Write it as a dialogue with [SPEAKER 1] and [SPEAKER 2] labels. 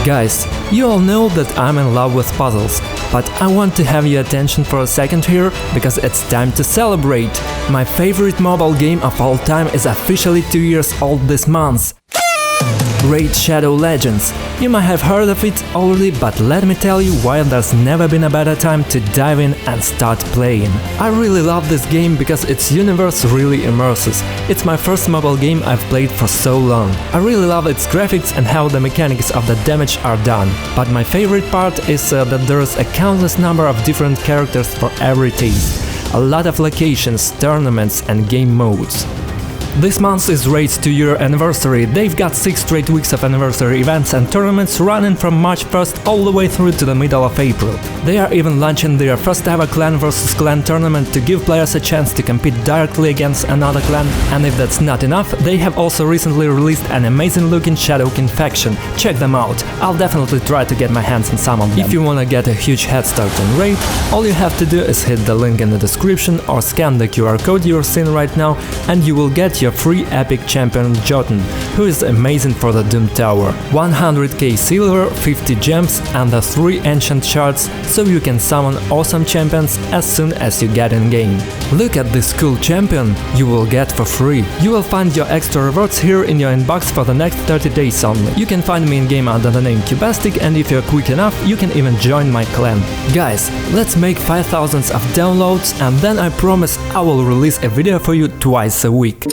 [SPEAKER 1] Guys, you all know that I'm in love with puzzles, but I want to have your attention for a second here, because it's time to celebrate! My favorite mobile game of all time is officially 2 years old this month. Raid Shadow Legends. You might have heard of it already, but let me tell you why there's never been a better time to dive in and start playing. I really love this game because its universe really immerses. It's my first mobile game I've played for so long. I really love its graphics and how the mechanics of the damage are done. But my favorite part is that there's a countless number of different characters for every taste. A lot of locations, tournaments and game modes. This month is Raid's 2-year anniversary. They've got 6 straight weeks of anniversary events and tournaments running from March 1st all the way through to the middle of April. They are even launching their first ever clan vs clan tournament to give players a chance to compete directly against another clan, and if that's not enough, they have also recently released an amazing looking Shadowkin faction. Check them out, I'll definitely try to get my hands on some of them. If you wanna get a huge head start on Raid, all you have to do is hit the link in the description or scan the QR code you're seeing right now, and you will get your free epic champion Jotun, who is amazing for the Doom Tower. 100k silver, 50 gems and the 3 ancient shards, so you can summon awesome champions as soon as you get in game. Look at this cool champion you will get for free. You will find your extra rewards here in your inbox for the next 30 days only. You can find me in game under the name Cubastic, and if you're quick enough, you can even join my clan. Guys, let's make 5,000 of downloads, and then I promise I will release a video for you twice a week.